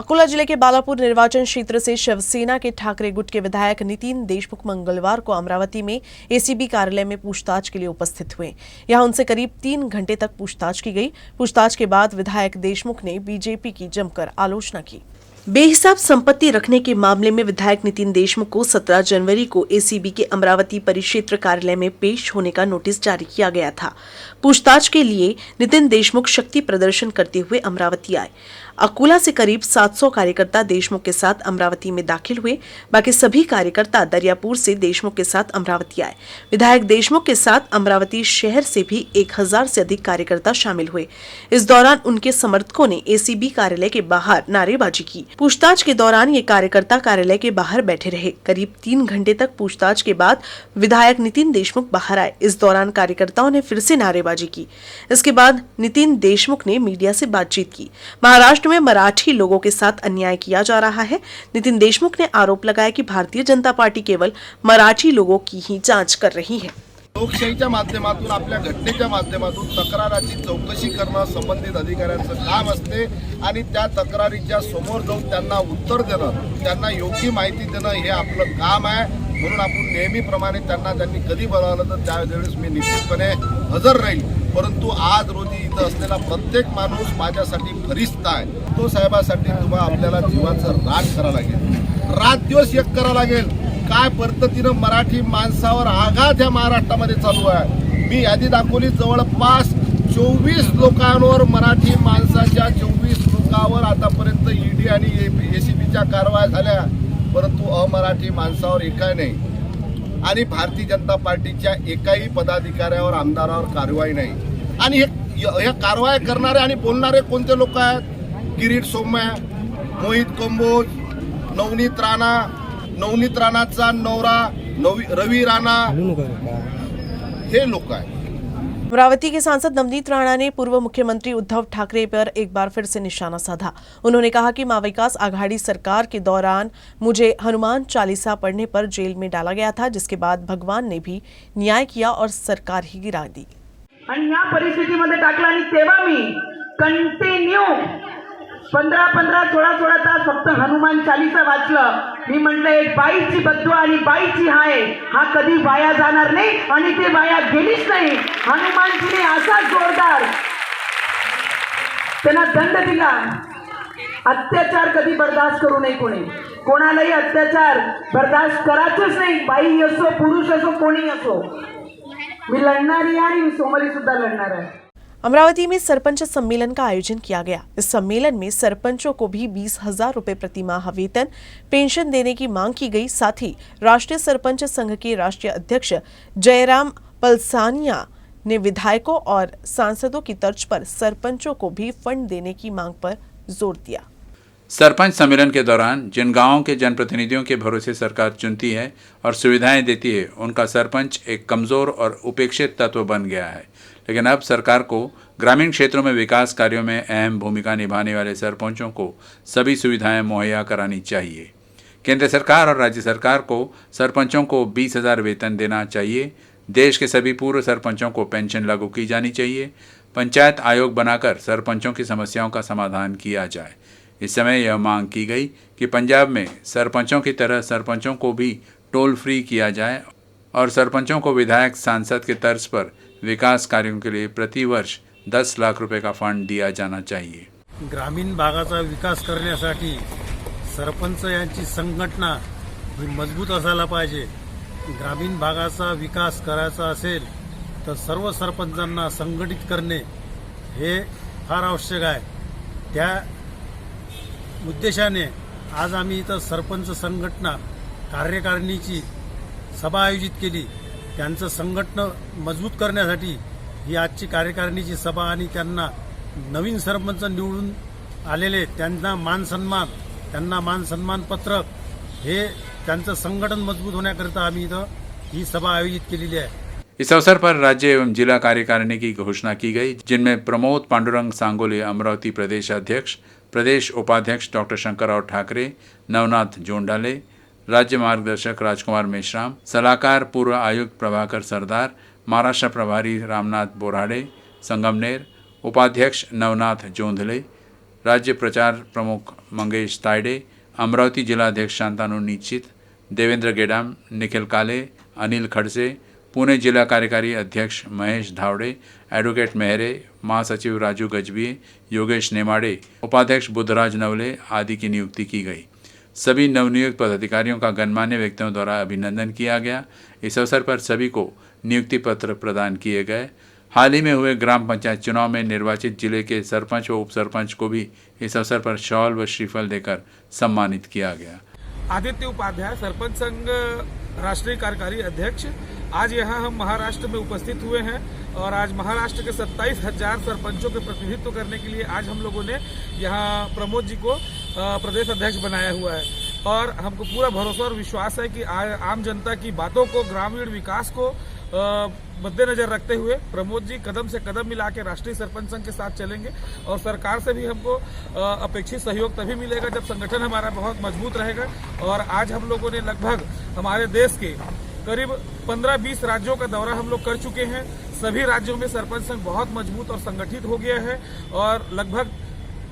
अकोला जिले के बालापुर निर्वाचन क्षेत्र से शिवसेना के ठाकरे गुट के विधायक नितिन देशमुख मंगलवार को अमरावती में एसीबी कार्यालय में पूछताछ के लिए उपस्थित हुए। यहां उनसे करीब 3 घंटे तक पूछताछ की गई। पूछताछ के बाद विधायक देशमुख ने बीजेपी की जमकर आलोचना की। बेहिसाब संपत्ति रखने के मामले में विधायक नितिन देशमुख को 17 जनवरी को एसीबी के अमरावती परिक्षेत्र कार्यालय में पेश होने का नोटिस जारी किया गया था। पूछताछ के लिए नितिन देशमुख शक्ति प्रदर्शन करते हुए अमरावती आए। अकोला से करीब 700 कार्यकर्ता देशमुख के साथ अमरावती में दाखिल हुए। बाकी सभी कार्यकर्ता दरियापुर से देशमुख के साथ अमरावती आए। विधायक देशमुख के साथ अमरावती शहर से भी 1000 से अधिक कार्यकर्ता शामिल हुए। इस दौरान उनके समर्थकों ने एसीबी कार्यालय के बाहर नारेबाजी की। पूछताछ के दौरान ये कार्यकर्ता कार्यालय के बाहर बैठे रहे। करीब 3 घंटे तक पूछताछ के बाद विधायक नितिन देशमुख बाहर आए। इस दौरान कार्यकर्ताओं ने फिर से नारेबाजी की। इसके बाद नितिन देशमुख ने मीडिया से बातचीत की। महाराष्ट्र में मराठी लोगों के साथ अन्याय किया जा रहा है। नितिन देशमुख ने आरोप लगाया कि भारतीय जनता पार्टी केवल मराठी लोगों की ही जांच कर रही है। लोकशाहीच्या माध्यमातून आपल्या घटनेच्या माध्यमातून तक्राराची चौकशी करणं संबंधित अधिकाऱ्यांचं काम असते आणि त्या तक्रारीच्या समोर जाऊन त्यांना उत्तर देणं, त्यांना योग्य माहिती देणं हे आपलं काम आहे। म्हणून आपण नेहमीप्रमाणे त्यांनी कधी बोलावलं तर त्यावेळेस मी निश्चितपणे हजर राहील। परंतु आज रोजी इथं असलेला प्रत्येक माणूस माझ्यासाठी फरिश्ता आहे। तो साहेबासाठी तुम्हाला आपल्याला जीवाचं राख करावं लागेल, रात दिवस एक करावं लागेल। काय पद्धतीनं मराठी माणसावर आघात या महाराष्ट्रामध्ये चालू आहे। मी यादी दाखवली, जवळपास 24 लोकांवर, मराठी माणसाच्या 24 लोकांवर आतापर्यंत ईडी आणि एसीबीच्या कारवाया झाल्या, परंतु अमराठी माणसावर एकाही नाही आणि भारतीय जनता पार्टीच्या एकाही पदाधिकाऱ्यावर, आमदारावर कारवाई नाही। आणि हे कारवाया करणारे आणि बोलणारे कोणते लोक आहेत? किरीट सोमय्या, मोहित कंबोज, नवनीत राणाचा नवरा रवि राणा, हे लोग हैं। अमरावती के सांसद नवनीत राणा ने पूर्व मुख्यमंत्री उद्धव ठाकरे पर एक बार फिर से निशाना साधा। उन्होंने कहा कि महाविकास आघाड़ी सरकार के दौरान मुझे हनुमान चालीसा पढ़ने पर जेल में डाला गया था, जिसके बाद भगवान ने भी न्याय किया और सरकार ही गिरा दी। आणि या परिस्थितीमध्ये टाकला आणि तेव्हा मी कंटिन्यू 15-16 तास फक्त हनुमान चालीसा वाचलं। मी म्हटलं एक बाईची बद्दुआ आणि बाईची हाय हा कधी वाया जाणार नाही आणि ते वाया गेलीच नाही। हनुमानजीने असा जोरदार त्यांना दंड दिला। अत्याचार कधी बर्दाश्त करू नये, कोणालाही अत्याचार बर्दाश्त करायचंच नाही। बाई असो, पुरुष असो, कोणी असो। मी लढणारी आणि मी सोमवारी सुद्धा लढणार आहे। अमरावती में सरपंच सम्मेलन का आयोजन किया गया। इस सम्मेलन में सरपंचों को भी 20,000 रुपए प्रतिमाह वेतन, पेंशन देने की मांग की गई। साथ ही राष्ट्रीय सरपंच संघ के राष्ट्रीय अध्यक्ष जयराम पलसानिया ने विधायकों और सांसदों की तर्ज पर सरपंचों को भी फंड देने की मांग पर जोर दिया। सरपंच सम्मेलन के दौरान जिन गांवों के जनप्रतिनिधियों के भरोसे सरकार चुनती है और सुविधाएं देती है, उनका सरपंच एक कमज़ोर और उपेक्षित तत्व बन गया है। लेकिन अब सरकार को ग्रामीण क्षेत्रों में विकास कार्यों में अहम भूमिका निभाने वाले सरपंचों को सभी सुविधाएं मुहैया करानी चाहिए। केंद्र सरकार और राज्य सरकार को सरपंचों को 20,000 वेतन देना चाहिए। देश के सभी पूर्व सरपंचों को पेंशन लागू की जानी चाहिए। पंचायत आयोग बनाकर सरपंचों की समस्याओं का समाधान किया जाए। इस समय यह मांग की गई कि पंजाब में सरपंचों की तरह सरपंचों को भी टोल फ्री किया जाए और सरपंचों को विधायक सांसद के तर्ज पर विकास कार्यों के लिए प्रति वर्ष 10 लाख रुपए का फंड दिया जाना चाहिए। ग्रामीण भागाचा विकास करण्यासाठी सरपंच यांची संघटना ही मजबूत असायला पाहिजे। ग्रामीण भागाचा विकास करायचा असेल तर सर्व सरपंचांना संघटित करणे हे फार आवश्यक आहे। त्या उद्देशाने आज आम्ही इथं सरपंच संघटना कार्यकारिणीची सभा आयोजित केली। त्यांचं संघटन मजबूत करण्यासाठी ही आजची कार्यकारिणीची सभा आणि त्यांना नवीन सरपंच निवडून आलेले त्यांना मान सन्मान पत्रक हे त्यांचं संघटन मजबूत होण्याकरिता आम्ही इथं ही सभा आयोजित केलेली आहे। इस अवसर पर राज्य एवं जिला कार्यकारिणी की घोषणा की गई, जिनमें प्रमोद पांडुरंग सांगोले अमरावती प्रदेश अध्यक्ष, प्रदेश उपाध्यक्ष डॉक्टर शंकरराव ठाकरे, नवनाथ जोंडाले, राज्य मार्गदर्शक राजकुमार मेश्राम, सलाहकार पूर्व आयुक्त प्रभाकर सरदार, महाराष्ट्र प्रभारी रामनाथ बोराडे संगमनेर, उपाध्यक्ष नवनाथ जोंधले, राज्य प्रचार प्रमुख मंगेश तायडे, अमरावती जिलाध्यक्ष शांतानु निश्चित, देवेंद्र गेडाम, निखिल काले, अनिल खड़से, पुणे जिला कार्यकारी अध्यक्ष महेश धावड़े, एडवोकेट मेहरे, महासचिव राजू गजबिये, योगेश नेमाड़े, उपाध्यक्ष बुद्धराज नवले आदि की नियुक्ति की गई। सभी नवनियुक्त पदाधिकारियों का गणमान्य व्यक्तियों द्वारा अभिनंदन किया गया। इस अवसर पर सभी को नियुक्ति पत्र प्रदान किए गए। हाल ही में हुए ग्राम पंचायत चुनाव में निर्वाचित जिले के सरपंच व उप सरपंच को भी इस अवसर पर शॉल व श्रीफल देकर सम्मानित किया गया। आदित्य उपाध्याय, सरपंच संघ राष्ट्रीय कार्यकारी अध्यक्ष। आज यहाँ हम महाराष्ट्र में उपस्थित हुए हैं और आज महाराष्ट्र के 27,000 सरपंचों के प्रतिनिधित्व करने के लिए आज हम लोगों ने यहाँ प्रमोद जी को प्रदेश अध्यक्ष बनाया हुआ है और हमको पूरा भरोसा और विश्वास है कि आम जनता की बातों को, ग्रामीण विकास को मद्देनजर रखते हुए प्रमोद जी कदम से कदम मिला के राष्ट्रीय सरपंच संघ के साथ चलेंगे और सरकार से भी हमको अपेक्षित सहयोग तभी मिलेगा जब संगठन हमारा बहुत मजबूत रहेगा। और आज हम लोगों ने लगभग हमारे देश के करीब 15-20 राज्यों का दौरा हम लोग कर चुके हैं। सभी राज्यों में सरपंच संघ बहुत मजबूत और संगठित हो गया है और लगभग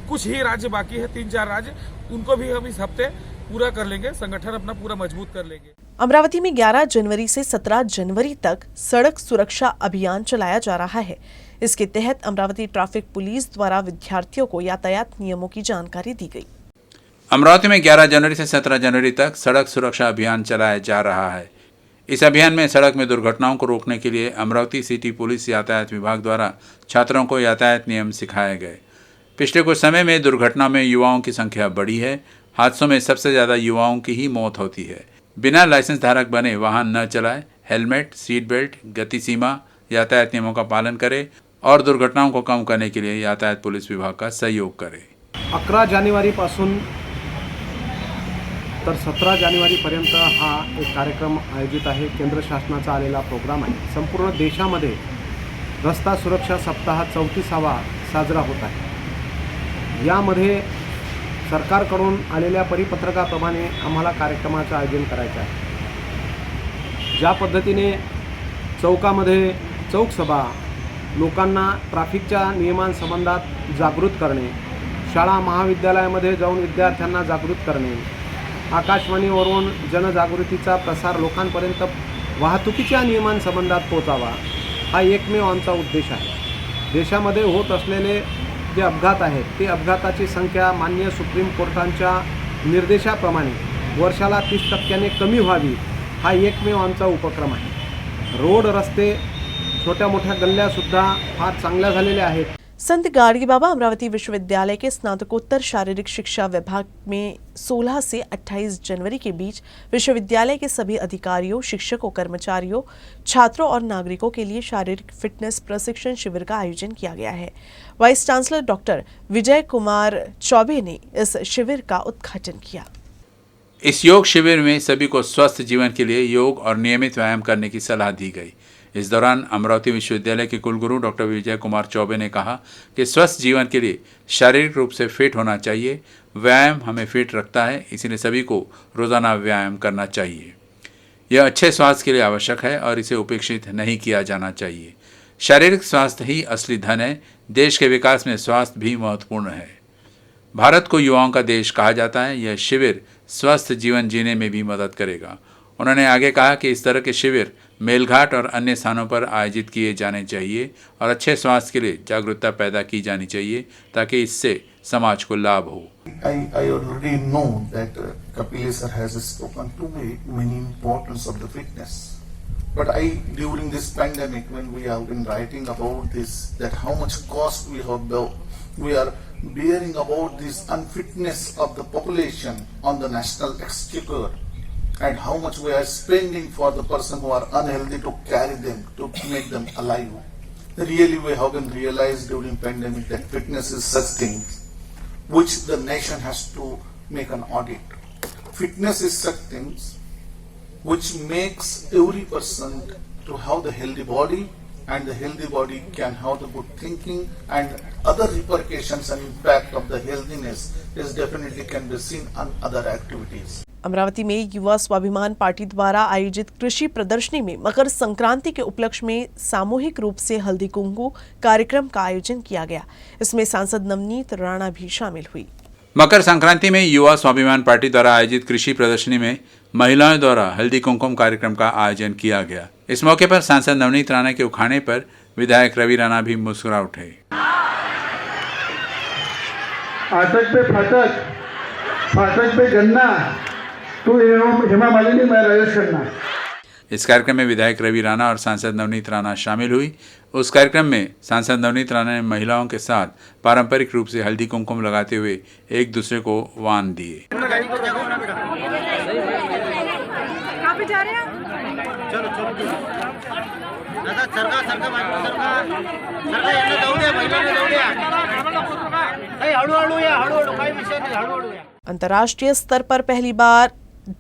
कुछ ही राज्य बाकी है, 3-4 राज्य, उनको भी हम इस हफ्ते पूरा कर लेंगे, संगठन अपना पूरा मजबूत कर लेंगे। अमरावती में 11 जनवरी से 17 जनवरी तक सड़क सुरक्षा अभियान चलाया जा रहा है। इसके तहत अमरावती ट्रैफिक पुलिस द्वारा विद्यार्थियों को यातायात नियमों की जानकारी दी गई। अमरावती में 11 जनवरी से 17 जनवरी तक सड़क सुरक्षा अभियान चलाया जा रहा है। इस अभियान में सड़क में दुर्घटनाओं को रोकने के लिए अमरावती सिटी पुलिस यातायात विभाग द्वारा छात्रों को यातायात नियम सिखाए गए। पिछले कुछ समय में दुर्घटना में युवाओं की संख्या बढ़ी है। हादसों में सबसे ज़्यादा युवाओं की ही मौत होती है। बिना लाइसेंस धारक बने वाहन न चलाएं, हेलमेट, सीट बेल्ट, गति सीमा, यातायात नियमों का पालन करें और दुर्घटनाओं को कम करने के लिए यातायात पुलिस विभाग का सहयोग करें। 11 जानेवारीपासून तर 17 जानेवारीपर्यंत हा एक कार्यक्रम आयोजित आहे। केंद्र शासनाचा आलेला प्रोग्राम आहे। संपूर्ण देशामध्ये रस्ता सुरक्षा सप्ताह 34वा साजरा होत आहे। यामध्ये सरकारकडून आलेल्या परिपत्रकाप्रमाणे आम्हाला कार्यक्रमाचं आयोजन करायचं आहे। ज्या पद्धतीने चौकामध्ये चौकसभा, लोकांना ट्रॅफिकच्या नियमांसंबंधात जागृत करणे, शाळा महाविद्यालयामध्ये जाऊन विद्यार्थ्यांना जागृत करणे, आकाशवाणीवरून जनजागृतीचा प्रसार लोकांपर्यंत वाहतुकीच्या नियमांसंबंधात पोहोचावा, हा एकमेव आमचा उद्देश आहे। देशामध्ये होत असलेले जे अपघात आहेत ते अपघाताची संख्या माननीय सुप्रीम कोर्टांच्या निर्देशाप्रमाणे वर्षाला 30% कमी व्हावी, हा एकमेव आमचा उपक्रम आहे। रोड, रस्ते, छोट्या मोठ्या गल्ल्यासुद्धा फार चांगल्या झालेल्या आहेत। संत गाडगी बाबा अमरावती विश्वविद्यालय के स्नातकोत्तर शारीरिक शिक्षा विभाग में 16 से 28 जनवरी के बीच विश्वविद्यालय के सभी अधिकारियों, शिक्षकों, कर्मचारियों, छात्रों और नागरिकों के लिए शारीरिक फिटनेस प्रशिक्षण शिविर का आयोजन किया गया है। Vice chancellor doctor Vijay Kumar Choubey ने इस शिविर का उद्घाटन किया। इस योग शिविर में सभी को स्वस्थ जीवन के लिए योग और नियमित व्यायाम करने की सलाह दी गई। इस दौरान अमरावती विश्वविद्यालय के कुलगुरु डॉक्टर विजय कुमार चौबे ने कहा कि स्वस्थ जीवन के लिए शारीरिक रूप से फिट होना चाहिए। व्यायाम हमें फिट रखता है, इसलिए सभी को रोजाना व्यायाम करना चाहिए। यह अच्छे स्वास्थ्य के लिए आवश्यक है और इसे उपेक्षित नहीं किया जाना चाहिए। शारीरिक स्वास्थ्य ही असली धन है। देश के विकास में स्वास्थ्य भी महत्वपूर्ण है। भारत को युवाओं का देश कहा जाता है। यह शिविर स्वस्थ जीवन जीने में भी मदद करेगा। उन्होंने आगे कहा कि इस तरह के शिविर मेलघाट और अन्य स्थानों पर आयोजित किए जाने चाहिए और अच्छे स्वास्थ्य के लिए जागरूकता पैदा की जानी चाहिए ताकि इससे समाज को लाभ हो। I already know that Kapil sir has spoken to me many importance of the fitness. But during this pandemic, when we have been writing about this, that how much cost we are bearing about this unfitness of the population on the national exchequer, and how much we are spending for the person who are unhealthy to carry them, to make them alive. Really, we have been realized during pandemic that fitness is such things which the nation has to make an audit. Fitness is such things which makes every person to have the healthy body, and the healthy body can have the good thinking, and other repercussions and impact of the healthiness is definitely can be seen on other activities. Amravati में युवा स्वाभिमान party द्वारा आयोजित कृषि प्रदर्शनी में मकर संक्रांति के उपलक्ष्य में सामूहिक रूप से हल्दी कुंकू कार्यक्रम का आयोजन किया गया। इसमें सांसद नवनीत राणा भी शामिल हुई। मकर संक्रांति में युवा स्वाभिमान पार्टी द्वारा आयोजित कृषि प्रदर्शनी में महिलाओं द्वारा हल्दी कुमकुम कार्यक्रम का आयोजन किया गया। इस मौके पर सांसद नवनीत राणा के उखाड़े पर विधायक रवि राणा भी मुस्कुरा उठे। फाटक पे फाटक, फाटक पे गन्ना, तू हेमा मालिनी, मैं राजेश खन्ना। इस कार्यक्रम में विधायक रवि राणा और सांसद नवनीत राणा शामिल हुई। उस कार्यक्रम में सांसद नवनीत राणा ने महिलाओं के साथ पारंपरिक रूप से हल्दी कुमकुम लगाते हुए एक दूसरे को वान दिए। अंतर्राष्ट्रीय स्तर पर पहली बार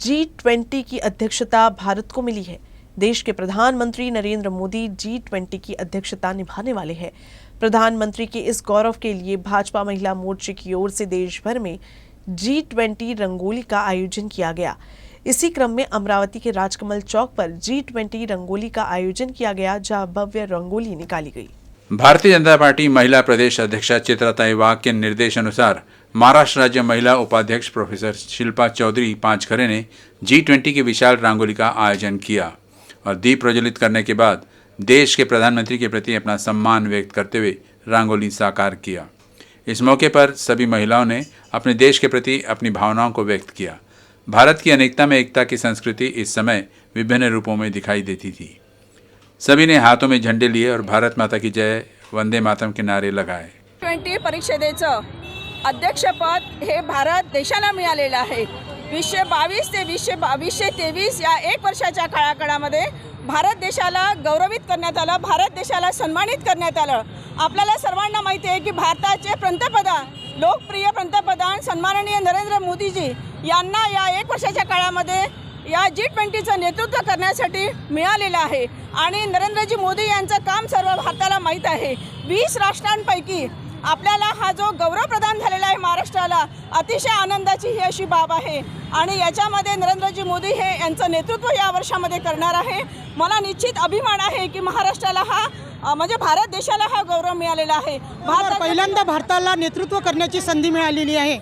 G20 की अध्यक्षता भारत को मिली है। देश के प्रधानमंत्री नरेंद्र मोदी G20 की अध्यक्षता निभाने वाले हैं। प्रधानमंत्री के इस गौरव के लिए भाजपा महिला मोर्चे की ओर से देश भर में G20 रंगोली का आयोजन किया गया। इसी क्रम में अमरावती के राजकमल चौक पर G20 रंगोली का आयोजन किया गया, जहां भव्य रंगोली निकाली गई। भारतीय जनता पार्टी महिला प्रदेश अध्यक्षा चित्राताई वाघ के निर्देश अनुसार महाराष्ट्र राज्य महिला उपाध्यक्ष प्रोफेसर शिल्पा चौधरी पांचखरे ने G20 की विशाल रंगोली का आयोजन किया और दीप प्रज्वलित करने के बाद देश के प्रधानमंत्री के प्रति अपना सम्मान व्यक्त करते हुए रंगोली साकार किया। इस मौके पर सभी महिलाओं ने अपने देश के प्रति अपनी भावनाओं को व्यक्त किया। भारत की अनेकता में एकता की संस्कृति इस समय विभिन्न रूपों में दिखाई देती थी। सभी ने हाथों में झंडे लिए और भारत माता की जय, वंदे मातरम के नारे लगाए। G20 परिषदेचं अध्यक्षपद हे भारत देशाला मिळालेलं आहे। 2022 ते 2023 या 1 वर्षाच्या काळामध्ये भारत देशाला गौरवित करण्यात आलं, भारत देशाला सन्मानित करण्यात आलं। आपल्याला सर्वांना माहिती आहे की भारताचे पंतप्रधान, लोकप्रिय पंतप्रधान सन्माननीय नरेंद्र मोदीजी यांना या 1 वर्षाच्या काळामध्ये या G20चं नेतृत्व करण्यासाठी मिळालेलं आहे आणि नरेंद्रजी मोदी यांचं काम सर्व भारताला माहीत आहे। 20 राष्ट्रांपैकी आपल्याला हा जो गौरव प्रदान झालेला आहे महाराष्ट्राला, अतिशय आनंदाची ही अशी बाब आहे आणि याच्यामध्ये नरेंद्रजी मोदी हे यांचं नेतृत्व या वर्षामध्ये करणार आहे। मला निश्चित अभिमान आहे की महाराष्ट्राला हा म्हणजे भारत देशाला हा गौरव मिळालेला आहे। पहिल्यांदा भारताला नेतृत्व करण्याची संधी मिळालेली आहे।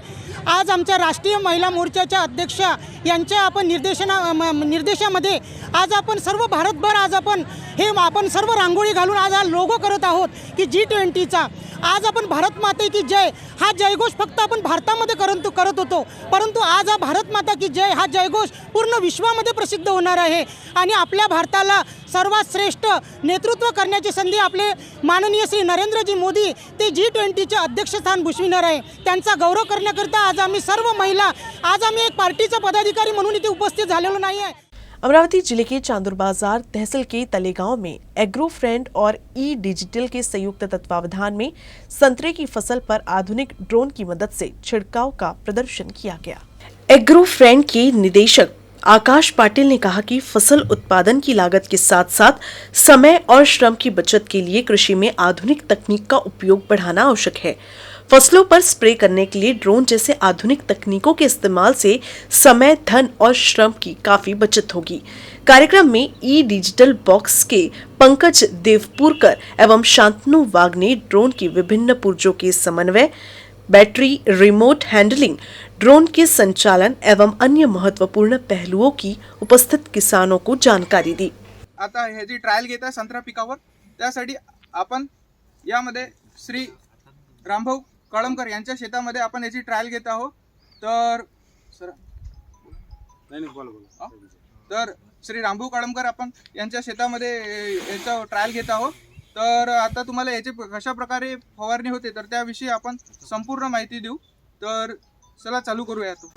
आज आमच्या राष्ट्रीय महिला मोर्चाच्या अध्यक्षा यांच्या आपण निर्देशामध्ये आज आपण सर्व भारतभर आज आपण सर्व रांगोळी घालून आज हा लोगो करत आहोत की G20चा। आज आपण भारत माता की जय हा जयघोष फक्त आपण भारतामध्ये करत होतो, परंतु आज हा भारत माता की जय हा जयघोष पूर्ण विश्वामध्ये प्रसिद्ध होणार आहे आणि आपल्या भारताला सर्वात श्रेष्ठ नेतृत्व करण्याची संधी आपले माननीय श्री नरेंद्रजी मोदी ते G20चे अध्यक्षस्थान भूषविणार आहे। त्यांचा गौरव करण्याकरता आज आम्ही सर्व महिला, आज आम्ही एक पार्टीचा पदाधिकारी म्हणून इथे उपस्थित झालेलो नाही आहे। अमरावती जिले के चांदुर बाजार तहसील के तलेगांव में एग्रो फ्रेंड और डिजिटल के संयुक्त तत्वावधान में संतरे की फसल पर आधुनिक ड्रोन की मदद से छिड़काव का प्रदर्शन किया गया। एग्रो फ्रेंड के निदेशक आकाश पाटिल ने कहा कि फसल उत्पादन की लागत के साथ साथ समय और श्रम की बचत के लिए कृषि में आधुनिक तकनीक का उपयोग बढ़ाना आवश्यक है। फसलों पर स्प्रे करने के लिए ड्रोन जैसे आधुनिक तकनीकों के इस्तेमाल से समय, धन और श्रम की काफी बचत होगी। कार्यक्रम में डिजिटल बॉक्स के पंकज देवपुरकर एवं शांतनु वाघ ने ड्रोन की विभिन्न पुर्जों के समन्वय, बैटरी, रिमोट हैंडलिंग, ड्रोन के संचालन एवं अन्य महत्वपूर्ण पहलुओं की उपस्थित किसानों को जानकारी दी। आता ह्याची ट्रायल घेत आहे संत्रा पिकावर, त्यासाठी आपण यामध्ये श्री रामभाऊ कळमकर यांच्या शेतामध्ये आपण याची ट्रायल घेत आहोत। तर श्री रामभाऊ कळमकर आपण यांच्या शेतामध्ये याचा ट्रायल घेत आहोत। तर आता तुम्हाला याची कशा प्रकारे फवारणी होते तर त्याविषयी आपण संपूर्ण माहिती देऊ। तर चला चालू करूया तो।